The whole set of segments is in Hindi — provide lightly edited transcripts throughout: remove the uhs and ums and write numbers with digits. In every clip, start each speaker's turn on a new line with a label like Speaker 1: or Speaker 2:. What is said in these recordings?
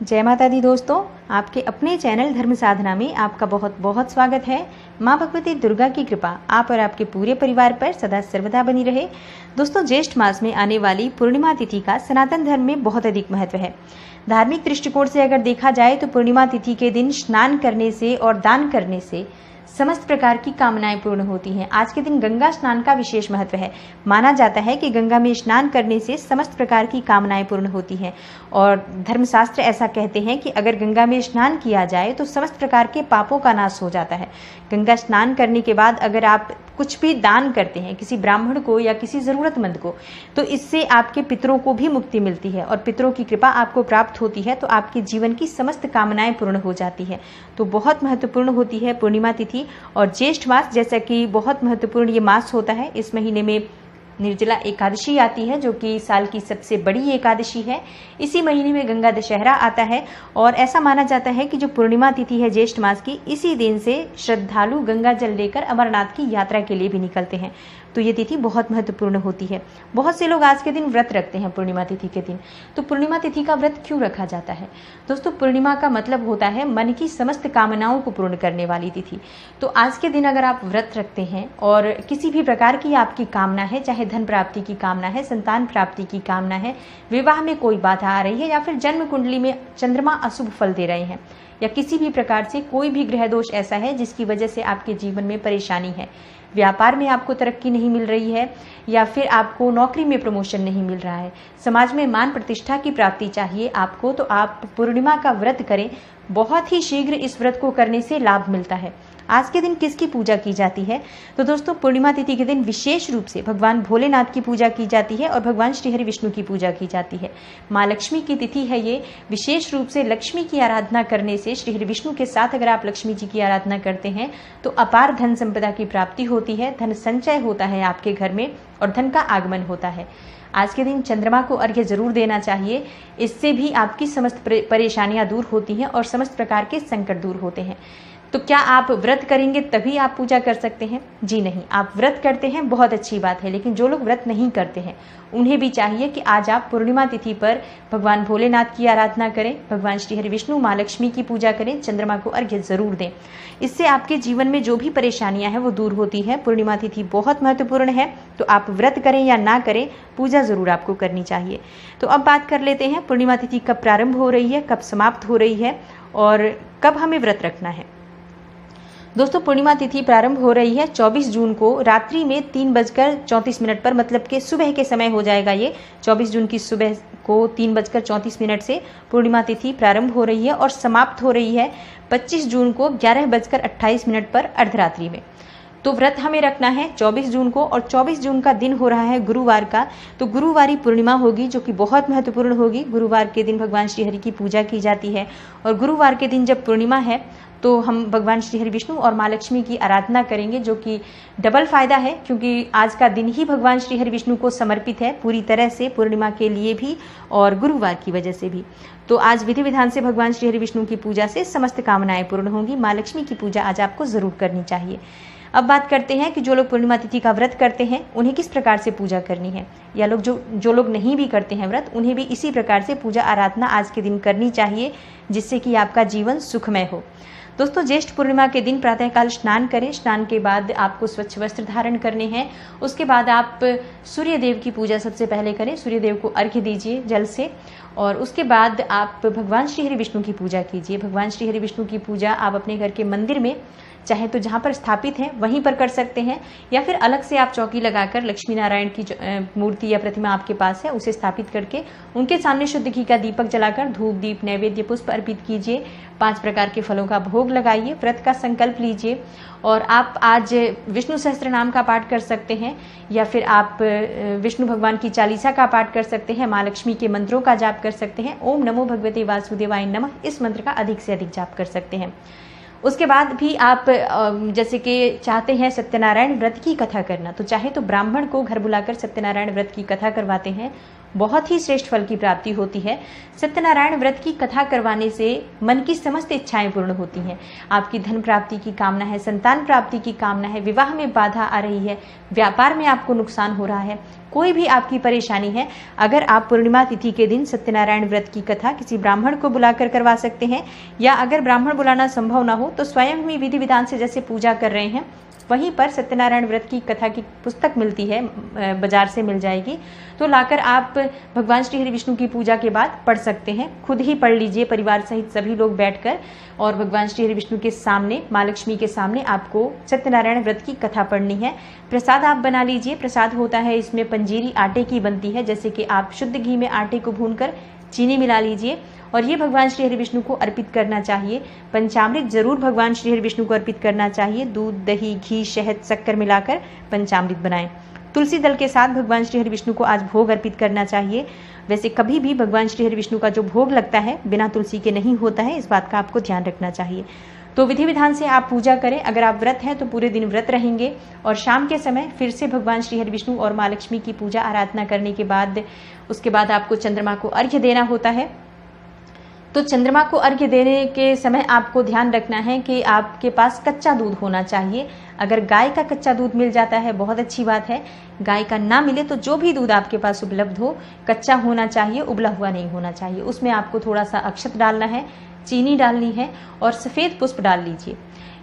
Speaker 1: जय माता दी दोस्तों, आपके अपने चैनल धर्म साधना में आपका बहुत बहुत स्वागत है। माँ भगवती दुर्गा की कृपा आप और आपके पूरे परिवार पर सदा सर्वदा बनी रहे। दोस्तों, ज्येष्ठ मास में आने वाली पूर्णिमा तिथि का सनातन धर्म में बहुत अधिक महत्व है। धार्मिक दृष्टिकोण से अगर देखा जाए तो पूर्णिमा तिथि के दिन स्नान करने से और दान करने से समस्त प्रकार की कामनाएं पूर्ण होती हैं। आज के दिन गंगा स्नान का विशेष महत्व है। माना जाता है कि गंगा में स्नान करने से समस्त प्रकार की कामनाएं पूर्ण होती हैं और धर्मशास्त्र ऐसा कहते हैं कि अगर गंगा में स्नान किया जाए तो समस्त प्रकार के पापों का नाश हो जाता है। गंगा स्नान करने के बाद अगर आप कुछ भी दान करते हैं किसी ब्राह्मण को या किसी जरूरतमंद को, तो इससे आपके पितरों को भी मुक्ति मिलती है और पितरों की कृपा आपको प्राप्त होती है, तो आपके जीवन की समस्त कामनाएं पूर्ण हो जाती है। तो बहुत महत्वपूर्ण होती है पूर्णिमा तिथि। और ज्येष्ठ मास जैसा कि बहुत महत्वपूर्ण ये मास होता है, इस महीने में निर्जला एकादशी आती है जो कि साल की सबसे बड़ी एकादशी है। इसी महीने में गंगा दशहरा आता है और ऐसा माना जाता है कि जो पूर्णिमा तिथि है ज्येष्ठ मास की, इसी दिन से श्रद्धालु गंगा जल लेकर अमरनाथ की यात्रा के लिए भी निकलते हैं। तो ये तिथि बहुत महत्वपूर्ण होती है। बहुत से लोग आज के दिन व्रत रखते हैं पूर्णिमा तिथि के दिन। तो पूर्णिमा तिथि का व्रत क्यों रखा जाता है? दोस्तों, पूर्णिमा का मतलब होता है मन की समस्त कामनाओं को पूर्ण करने वाली तिथि। तो आज के दिन अगर आप व्रत रखते हैं और किसी भी प्रकार की आपकी कामना है, चाहे धन प्राप्ति की कामना है, संतान प्राप्ति की कामना है, विवाह में कोई बाधा आ रही है या फिर जन्म कुंडली में चंद्रमा अशुभ फल दे रहे हैं, या किसी भी प्रकार से कोई भी ग्रह दोष ऐसा है जिसकी वजह से आपके जीवन में परेशानी है, व्यापार में आपको तरक्की नहीं मिल रही है या फिर आपको नौकरी में प्रमोशन नहीं मिल रहा है, समाज में मान प्रतिष्ठा की प्राप्ति चाहिए आपको, तो आप पूर्णिमा का व्रत करें। बहुत ही शीघ्र इस व्रत को करने से लाभ मिलता है। आज के दिन किसकी पूजा की जाती है? तो दोस्तों, पूर्णिमा तिथि के दिन विशेष रूप से भगवान भोलेनाथ की पूजा की जाती है और भगवान श्री हरि विष्णु की पूजा की जाती है। माँ लक्ष्मी की तिथि है ये। विशेष रूप से लक्ष्मी की आराधना करने से, श्री हरि विष्णु के साथ अगर आप लक्ष्मी जी की आराधना करते हैं तो अपार धन संपदा की प्राप्ति होती है, धन संचय होता है आपके घर में और धन का आगमन होता है। आज के दिन चंद्रमा को अर्घ्य जरूर देना चाहिए। इससे भी आपकी समस्त परेशानियां दूर होती हैं और समस्त प्रकार के संकट दूर होते हैं। तो क्या आप व्रत करेंगे तभी आप पूजा कर सकते हैं? जी नहीं, आप व्रत करते हैं बहुत अच्छी बात है, लेकिन जो लोग व्रत नहीं करते हैं उन्हें भी चाहिए कि आज आप पूर्णिमा तिथि पर भगवान भोलेनाथ की आराधना करें, भगवान श्री हरि विष्णु माँ लक्ष्मी की पूजा करें, चंद्रमा को अर्घ्य जरूर दें। इससे आपके जीवन में जो भी परेशानियां हैं वो दूर होती है। पूर्णिमा तिथि बहुत महत्वपूर्ण है, तो आप व्रत करें या ना करें, पूजा जरूर आपको करनी चाहिए। तो अब बात कर लेते हैं पूर्णिमा तिथि कब प्रारंभ हो रही है, कब समाप्त हो रही है और कब हमें व्रत रखना है। दोस्तों, पूर्णिमा तिथि प्रारंभ हो रही है 24 जून को रात्रि में 3:34 पर, मतलब कि सुबह के समय हो जाएगा। ये 24 जून की सुबह को 3:34 से पूर्णिमा तिथि प्रारंभ हो रही है और समाप्त हो रही है 25 जून को 11:28 पर अर्धरात्रि में। तो व्रत हमें रखना है 24 जून को और 24 जून का दिन हो रहा है गुरुवार का। तो गुरुवारी पूर्णिमा होगी जो कि बहुत महत्वपूर्ण होगी। गुरुवार के दिन भगवान श्री हरि की पूजा की जाती है और गुरुवार के दिन जब पूर्णिमा है तो हम भगवान श्री हरि विष्णु और माँ लक्ष्मी की आराधना करेंगे, जो कि डबल फायदा है क्योंकि आज का दिन ही भगवान श्री हरि विष्णु को समर्पित है पूरी तरह से, पूर्णिमा के लिए भी और गुरुवार की वजह से भी। तो आज विधि विधान से भगवान श्री हरि विष्णु की पूजा से समस्त कामनाएं पूर्ण होंगी। माँ लक्ष्मी की पूजा आज आपको जरूर करनी चाहिए। अब बात करते हैं कि जो लोग पूर्णिमा तिथि का व्रत करते हैं उन्हें किस प्रकार से पूजा करनी है, या लोग जो लोग नहीं भी करते हैं व्रत, उन्हें भी इसी प्रकार से पूजा आराधना आज के दिन करनी चाहिए, जिससे कि आपका जीवन सुखमय हो। दोस्तों, ज्येष्ठ पूर्णिमा के दिन प्रातःकाल स्नान करें। स्नान के बाद आपको स्वच्छ वस्त्र धारण करने हैं। उसके बाद आप सूर्य देव की पूजा सबसे पहले करें, सूर्य देव को अर्घ्य दीजिए जल से, और उसके बाद आप भगवान श्री हरि विष्णु की पूजा कीजिए। भगवान श्री हरि विष्णु की पूजा आप अपने घर के मंदिर में, चाहे तो जहाँ पर स्थापित है वहीं पर कर सकते हैं, या फिर अलग से आप चौकी लगाकर लक्ष्मी नारायण की मूर्ति या प्रतिमा आपके पास है उसे स्थापित करके उनके सामने शुद्ध घी का दीपक जलाकर धूप दीप नैवेद्य पुष्प अर्पित कीजिए। 5 प्रकार के फलों का भोग लगाइए, व्रत का संकल्प लीजिए और आप आज विष्णु सहस्त्र नाम का पाठ कर सकते हैं या फिर आप विष्णु भगवान की चालीसा का पाठ कर सकते हैं, माँ लक्ष्मी के मंत्रों का जाप कर सकते हैं। ओम नमो भगवते वासुदेवाय नमः, इस मंत्र का अधिक से अधिक जाप कर सकते हैं। उसके बाद भी आप जैसे कि चाहते हैं सत्यनारायण व्रत की कथा करना, तो चाहे तो ब्राह्मण को घर बुलाकर सत्यनारायण व्रत की कथा करवाते हैं, बहुत ही श्रेष्ठ फल की प्राप्ति होती है। सत्यनारायण व्रत की कथा करवाने से मन की समस्त इच्छाएं पूर्ण होती हैं। आपकी धन प्राप्ति की कामना है, संतान प्राप्ति की कामना है, विवाह में बाधा आ रही है, व्यापार में आपको नुकसान हो रहा है, कोई भी आपकी परेशानी है, अगर आप पूर्णिमा तिथि के दिन सत्यनारायण व्रत की कथा किसी ब्राह्मण को बुलाकर करवा सकते हैं, या अगर ब्राह्मण बुलाना संभव ना हो तो स्वयं ही विधि विधान से जैसे पूजा कर रहे हैं वहीं पर सत्यनारायण व्रत की कथा की पुस्तक मिलती है, बाजार से मिल जाएगी, तो लाकर आप भगवान श्री हरि विष्णु की पूजा के बाद पढ़ सकते हैं। खुद ही पढ़ लीजिए परिवार सहित सभी लोग बैठकर, और भगवान श्री हरि विष्णु के सामने, माँ लक्ष्मी के सामने आपको सत्यनारायण व्रत की कथा पढ़नी है। प्रसाद आप बना लीजिए। प्रसाद होता है इसमें पंजीरी आटे की बनती है, जैसे कि आप शुद्ध घी में आटे को भूनकर चीनी मिला लीजिए और ये भगवान श्री हरि विष्णु को अर्पित करना चाहिए। पंचामृत जरूर भगवान श्री हरि विष्णु को अर्पित करना चाहिए। दूध, दही, घी, शहद, शक्कर मिलाकर पंचामृत बनाएं। तुलसी दल के साथ भगवान श्री हरि विष्णु को आज भोग अर्पित करना चाहिए। वैसे कभी भी भगवान श्री हरि विष्णु का जो भोग लगता है बिना तुलसी के नहीं होता है, इस बात का आपको ध्यान रखना चाहिए। तो विधि विधान से आप पूजा करें। अगर आप व्रत हैं तो पूरे दिन व्रत रहेंगे और शाम के समय फिर से भगवान श्री हरि विष्णु और माँ लक्ष्मी की पूजा आराधना करने के बाद उसके बाद आपको चंद्रमा को अर्घ्य देना होता है। तो चंद्रमा को अर्घ्य देने के समय आपको ध्यान रखना है कि आपके पास कच्चा दूध होना चाहिए। अगर गाय का कच्चा दूध मिल जाता है बहुत अच्छी बात है, गाय का ना मिले तो जो भी दूध आपके पास उपलब्ध हो कच्चा होना चाहिए, उबला हुआ नहीं होना चाहिए। उसमें आपको थोड़ा सा अक्षत डालना है, चीनी डालनी है और सफ़ेद पुष्प डाल लीजिए।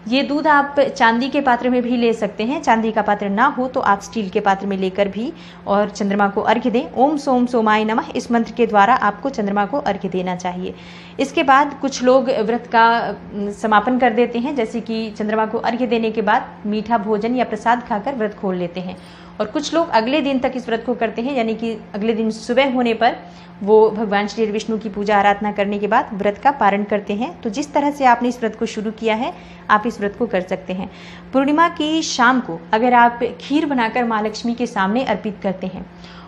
Speaker 1: ये दूध आप चांदी के पात्र में भी ले सकते हैं, चांदी का पात्र ना हो तो आप स्टील के पात्र में लेकर भी और चंद्रमा को अर्घ्य दें। ओम सोम सोमाय नमः, इस मंत्र के द्वारा आपको चंद्रमा को अर्घ्य देना चाहिए। इसके बाद कुछ लोग व्रत का समापन कर देते हैं, जैसे कि चंद्रमा को अर्घ्य देने के बाद मीठा भोजन या प्रसाद खाकर व्रत खोल लेते हैं, और कुछ लोग अगले दिन तक इस व्रत को करते हैं, यानी कि अगले दिन सुबह होने पर वो भगवान श्री विष्णु की पूजा आराधना करने के बाद व्रत का पारण करते हैं। तो जिस तरह से आपने इस व्रत को शुरू किया है आप इस व्रत को कर सकते हैं। पूर्णिमा की शाम को अगर आप खीर बनाकर माँ लक्ष्मी के सामने अर्पित करते हैं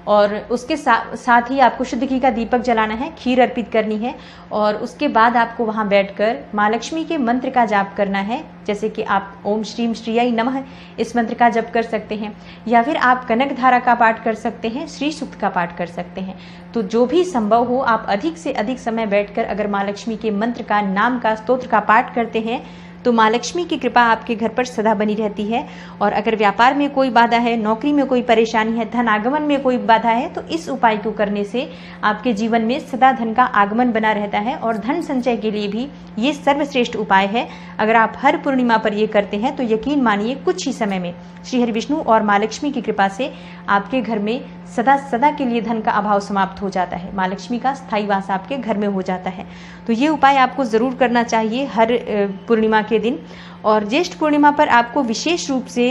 Speaker 1: और उसके साथ ही आपको शुद्ध घी का दीपक जलाना है, खीर अर्पित करनी है और उसके बाद आपको वहाँ बैठकर माँ लक्ष्मी के मंत्र का जाप करना है, जैसे कि आप ओम श्रीम श्रीयाय नमः इस मंत्र का जप कर सकते हैं, या फिर आप कनक धारा का पाठ कर सकते हैं, श्री सूक्त का पाठ कर सकते हैं। तो जो भी संभव हो आप अधिक से अधिक समय बैठकर अगर माँ लक्ष्मी के मंत्र का, नाम का, स्तोत्र का पाठ करते हैं तो माँ लक्ष्मी की कृपा आपके घर पर सदा बनी रहती है। और अगर व्यापार में कोई बाधा है, नौकरी में कोई परेशानी है, धन आगमन में कोई बाधा है, तो इस उपाय को करने से आपके जीवन में सदा धन का आगमन बना रहता है और धन संचय के लिए भी ये सर्वश्रेष्ठ उपाय है। अगर आप हर पूर्णिमा पर ये करते हैं तो यकीन मानिए कुछ ही समय में श्री हरि विष्णु और माँ लक्ष्मी की कृपा से आपके घर में सदा सदा के लिए धन का अभाव समाप्त हो जाता है, माँ लक्ष्मी का स्थायी वास आपके घर में हो जाता है। तो ये उपाय आपको ज़रूर करना चाहिए हर पूर्णिमा के दिन। और ज्येष्ठ पूर्णिमा पर आपको विशेष रूप से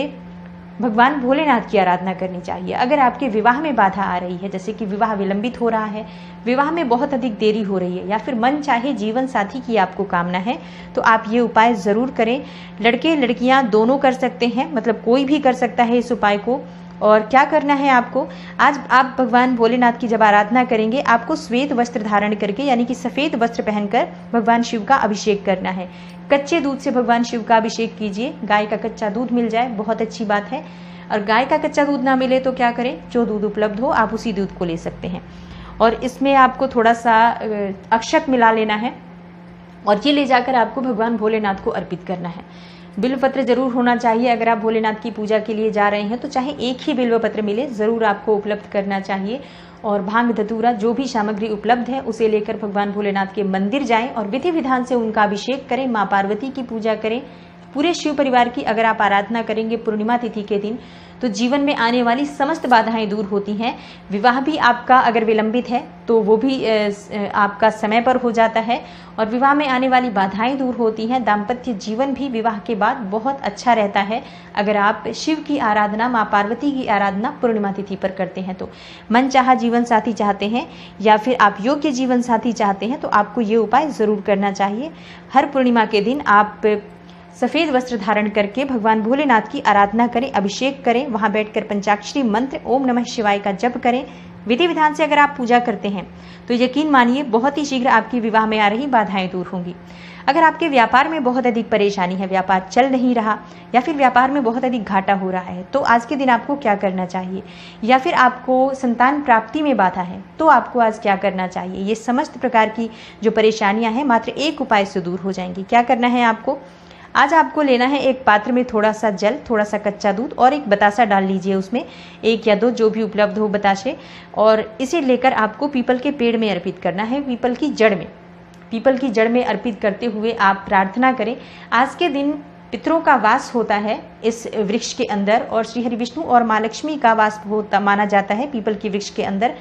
Speaker 1: भगवान भोलेनाथ की आराधना करनी चाहिए। अगर आपके विवाह में बाधा आ रही है, जैसे कि विवाह विलंबित हो रहा है, विवाह में बहुत अधिक देरी हो रही है, या फिर मन चाहे जीवन साथी की आपको कामना है, तो आप ये उपाय ज़रूर करें। लड़के लड़कियां दोनों कर सकते हैं, मतलब कोई भी कर सकता है इस उपाय को। और क्या करना है आपको, आज आप भगवान भोलेनाथ की जब आराधना करेंगे आपको श्वेत वस्त्र धारण करके, यानी कि सफ़ेद वस्त्र पहनकर भगवान शिव का अभिषेक करना है। कच्चे दूध से भगवान शिव का अभिषेक कीजिए। गाय का कच्चा दूध मिल जाए बहुत अच्छी बात है, और गाय का कच्चा दूध ना मिले तो क्या करें, जो दूध उपलब्ध हो आप उसी दूध को ले सकते हैं। और इसमें आपको थोड़ा सा अक्षत मिला लेना है और ये ले जाकर आपको भगवान भोलेनाथ को अर्पित करना है। बिल्वपत्र जरूर होना चाहिए। अगर आप भोलेनाथ की पूजा के लिए जा रहे हैं तो चाहे एक ही बिल्वपत्र मिले, ज़रूर आपको उपलब्ध करना चाहिए। और भांग धतूरा जो भी सामग्री उपलब्ध है उसे लेकर भगवान भोलेनाथ के मंदिर जाएं और विधि विधान से उनका अभिषेक करें, माँ पार्वती की पूजा करें। पूरे शिव परिवार की अगर आप आराधना करेंगे पूर्णिमा तिथि के दिन तो जीवन में आने वाली समस्त बाधाएं दूर होती हैं। विवाह भी आपका अगर विलंबित है तो वो भी आपका समय पर हो जाता है और विवाह में आने वाली बाधाएं दूर होती हैं। दाम्पत्य जीवन भी विवाह के बाद बहुत अच्छा रहता है अगर आप शिव की आराधना, माँ पार्वती की आराधना पूर्णिमा तिथि पर करते हैं। तो मन चाहा जीवन साथी चाहते हैं या फिर आप योग्य जीवन साथी चाहते हैं तो आपको ये उपाय ज़रूर करना चाहिए। हर पूर्णिमा के दिन आप सफ़ेद वस्त्र धारण करके भगवान भोलेनाथ की आराधना करें, अभिषेक करें, वहां बैठकर पंचाक्षरी मंत्र ओम नमः शिवाय का जप करें। विधि विधान से अगर आप पूजा करते हैं तो यकीन मानिए बहुत ही शीघ्र आपकी विवाह में आ रही बाधाएं दूर होंगी। अगर आपके व्यापार में बहुत अधिक परेशानी है, व्यापार चल नहीं रहा या फिर व्यापार में बहुत अधिक घाटा हो रहा है, तो आज के दिन आपको क्या करना चाहिए, या फिर आपको संतान प्राप्ति में बाधा है तो आपको आज क्या करना चाहिए। ये समस्त प्रकार की जो परेशानियां हैं मात्र एक उपाय से दूर हो जाएंगी। क्या करना है आपको, आज आपको लेना है एक पात्र में थोड़ा सा जल, थोड़ा सा कच्चा दूध और एक बतासा डाल लीजिए उसमें, 1 या 2 जो भी उपलब्ध हो बतासे, और इसे लेकर आपको पीपल के पेड़ में अर्पित करना है, पीपल की जड़ में। पीपल की जड़ में अर्पित करते हुए आप प्रार्थना करें। आज के दिन पितरों का वास होता है इस वृक्ष के अंदर, और श्री हरि विष्णु और माँ लक्ष्मी का वास होता माना जाता है पीपल के वृक्ष के अंदर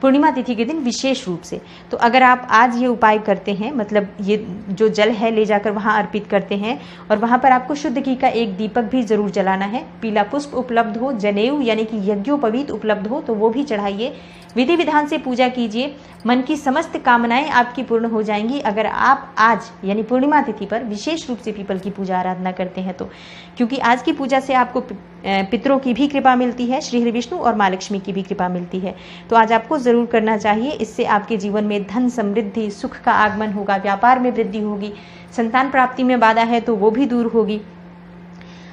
Speaker 1: पूर्णिमा तिथि के दिन विशेष रूप से। तो अगर आप आज ये उपाय करते हैं, मतलब ये जो जल है ले जाकर वहाँ अर्पित करते हैं, और वहाँ पर आपको शुद्ध घी का एक दीपक भी जरूर जलाना है, पीला पुष्प उपलब्ध हो, जनेऊ यानी कि यज्ञोपवीत उपलब्ध हो तो वो भी चढ़ाइए, विधि विधान से पूजा कीजिए, मन की समस्त कामनाएं आपकी पूर्ण हो जाएंगी अगर आप आज यानी पूर्णिमा तिथि पर विशेष रूप से पीपल की पूजा आराधना करते हैं तो। क्योंकि आज की पूजा से आपको पितरों की भी कृपा मिलती है, श्री हरि विष्णु और माँ लक्ष्मी की भी कृपा मिलती है, तो आज आपको जरूर करना चाहिए। इससे आपके जीवन में धन समृद्धि सुख का आगमन होगा, व्यापार में वृद्धि होगी, संतान प्राप्ति में बाधा है तो वो भी दूर होगी।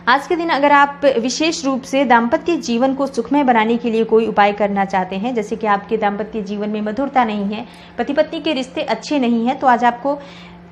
Speaker 1: आज के दिन अगर आप विशेष रूप से दाम्पत्य जीवन को सुखमय बनाने के लिए कोई उपाय करना चाहते हैं, जैसे कि आपके दाम्पत्य जीवन में मधुरता नहीं है, पति पत्नी के रिश्ते अच्छे नहीं हैं, तो आज आपको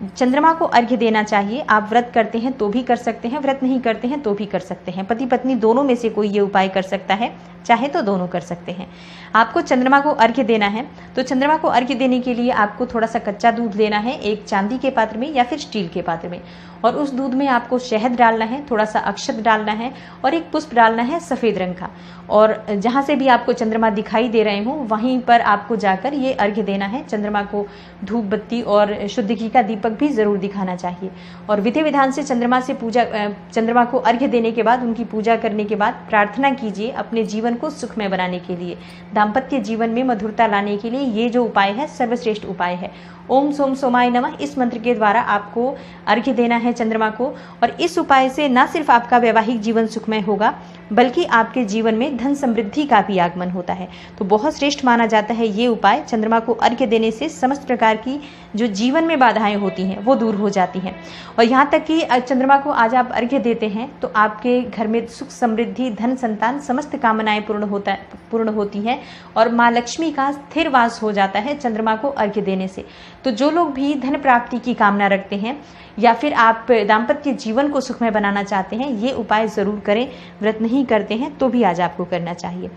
Speaker 1: चंद्रमा को अर्घ्य देना चाहिए। आप व्रत करते हैं तो भी कर सकते हैं, व्रत नहीं करते हैं तो भी कर सकते हैं, पति पत्नी दोनों में से कोई ये उपाय कर सकता है, चाहे तो दोनों कर सकते हैं। आपको चंद्रमा को अर्घ्य देना है, तो चंद्रमा को अर्घ्य देने के लिए आपको थोड़ा सा कच्चा दूध लेना है, एक चांदी के पात्र में या फिर स्टील के पात्र में, और उस दूध में आपको शहद डालना है, थोड़ा सा अक्षत डालना है और एक पुष्प डालना है सफ़ेद रंग का, और जहाँ से भी आपको चंद्रमा दिखाई दे रहे हों वहीं पर आपको जाकर ये अर्घ्य देना है। चंद्रमा को धूप बत्ती और शुद्ध घी का दीपक भी जरूर दिखाना चाहिए, और विधि विधान से चंद्रमा को अर्घ्य देने के बाद, उनकी पूजा करने के बाद प्रार्थना कीजिए अपने जीवन को सुखमय बनाने के लिए, दाम्पत्य जीवन में मधुरता लाने के लिए। ये जो उपाय है सर्वश्रेष्ठ उपाय है। ओम सोम सोमाय नमः इस मंत्र के द्वारा आपको अर्घ्य देना है चंद्रमा को, और इस उपाय से न सिर्फ आपका वैवाहिक जीवन सुखमय होगा बल्कि आपके जीवन में धन समृद्धि का भी आगमन होता है। तो बहुत श्रेष्ठ माना जाता है ये उपाय। चंद्रमा को अर्घ्य देने से समस्त प्रकार की जो जीवन में बाधाएं होती हैं वो दूर हो जाती हैं, और यहाँ तक कि चंद्रमा को आज आप अर्घ्य देते हैं तो आपके घर में सुख समृद्धि धन संतान समस्त कामनाएं पूर्ण होती हैं, और माँ लक्ष्मी का स्थिर वास हो जाता है चंद्रमा को अर्घ्य देने से। तो जो लोग भी धन प्राप्ति की कामना रखते हैं या फिर आप दाम्पत्य जीवन को सुखमय बनाना चाहते हैं, ये उपाय जरूर करें। व्रत नहीं करते हैं तो भी आज आपको करना चाहिए।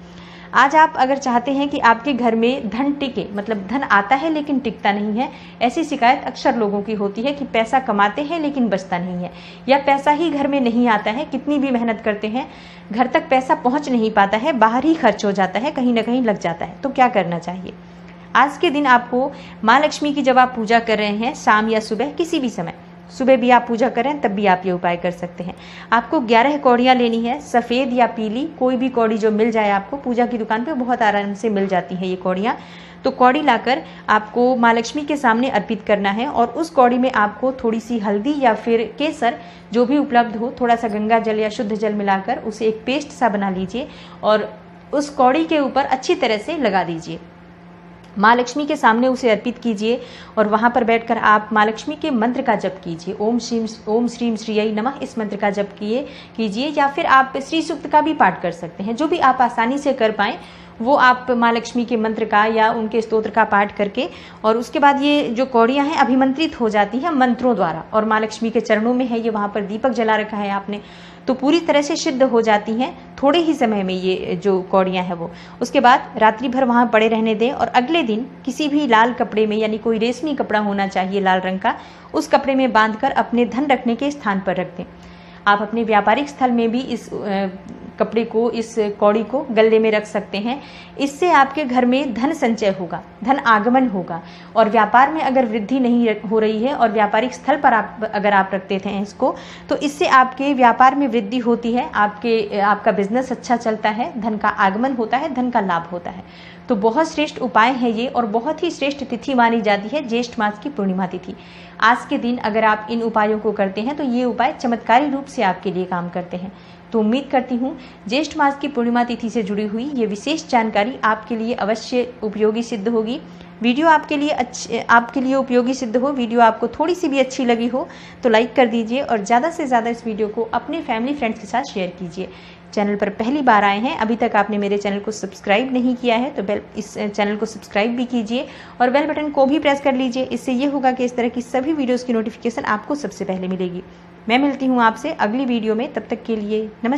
Speaker 1: आज आप अगर चाहते हैं कि आपके घर में धन टिके, मतलब धन आता है लेकिन टिकता नहीं है, ऐसी शिकायत अक्सर लोगों की होती है कि पैसा कमाते हैं लेकिन बचता नहीं है, या पैसा ही घर में नहीं आता है, कितनी भी मेहनत करते हैं घर तक पैसा पहुंच नहीं पाता है, बाहर ही खर्च हो जाता है, कहीं ना कहीं लग जाता है। तो क्या करना चाहिए? आज के दिन आपको माँ लक्ष्मी की जब आप पूजा कर रहे हैं, शाम या सुबह किसी भी समय, सुबह भी आप पूजा करें तब भी आप ये उपाय कर सकते हैं। आपको 11 कौड़ियाँ लेनी है, सफ़ेद या पीली कोई भी कौड़ी जो मिल जाए आपको, पूजा की दुकान पे बहुत आराम से मिल जाती है ये कौड़ियाँ। तो कौड़ी लाकर आपको माँ लक्ष्मी के सामने अर्पित करना है, और उस कौड़ी में आपको थोड़ी सी हल्दी या फिर केसर जो भी उपलब्ध हो, थोड़ा सा गंगा जल या शुद्ध जल मिलाकर उसे एक पेस्ट सा बना लीजिए और उस कौड़ी के ऊपर अच्छी तरह से लगा दीजिए। माँ लक्ष्मी के सामने उसे अर्पित कीजिए, और वहाँ पर बैठकर आप माँ लक्ष्मी के मंत्र का जप कीजिए। ओम श्रीम श्रीयै नमः इस मंत्र का जप कीजिए, या फिर आप श्री सूक्त का भी पाठ कर सकते हैं, जो भी आप आसानी से कर पाएँ वो आप माँ लक्ष्मी के मंत्र का या उनके स्तोत्र का पाठ करके, और उसके बाद ये जो कौड़ियाँ हैं अभिमंत्रित हो जाती हैं मंत्रों द्वारा, और माँ लक्ष्मी के चरणों में है ये, वहाँ पर दीपक जला रखा है आपने, तो पूरी तरह से सिद्ध हो जाती हैं थोड़े ही समय में ये जो कौड़ियाँ हैं वो। उसके बाद रात्रि भर वहाँ पड़े रहने दें, और अगले दिन किसी भी लाल कपड़े में, यानी कोई रेशमी कपड़ा होना चाहिए लाल रंग का, उस कपड़े में बांधकर अपने धन रखने के स्थान पर रख दें। आप अपने व्यापारिक स्थल में भी इस कपड़े को, इस कौड़ी को गले में रख सकते हैं। इससे आपके घर में धन संचय होगा, धन आगमन होगा, और व्यापार में अगर वृद्धि नहीं हो रही है और व्यापारिक स्थल पर अगर आप रखते थे इसको, तो इससे आपके व्यापार में वृद्धि होती है, आपका बिजनेस अच्छा चलता है, धन का आगमन होता है, धन का लाभ होता है। तो बहुत श्रेष्ठ उपाय है ये, और बहुत ही श्रेष्ठ तिथि मानी जाती है ज्येष्ठ मास की पूर्णिमा तिथि। आज के दिन अगर आप इन उपायों को करते हैं तो ये उपाय चमत्कारी रूप से आपके लिए काम करते हैं। तो तो उम्मीद करती हूँ ज्येष्ठ मास की पूर्णिमा तिथि से जुड़ी हुई ये विशेष जानकारी आपके लिए अवश्य उपयोगी सिद्ध होगी। वीडियो आपके लिए उपयोगी सिद्ध हो, वीडियो आपको थोड़ी सी भी अच्छी लगी हो तो लाइक कर दीजिए और ज़्यादा से ज़्यादा इस वीडियो को अपने फैमिली फ्रेंड्स के साथ शेयर कीजिए। चैनल पर पहली बार आए हैं, अभी तक आपने मेरे चैनल को सब्सक्राइब नहीं किया है तो इस चैनल को सब्सक्राइब भी कीजिए और बेल बटन को भी प्रेस कर लीजिए। इससे ये होगा कि इस तरह की सभी वीडियोज़ की नोटिफिकेशन आपको सबसे पहले मिलेगी। मैं मिलती हूँ आपसे अगली वीडियो में, तब तक के लिए नमस्कार।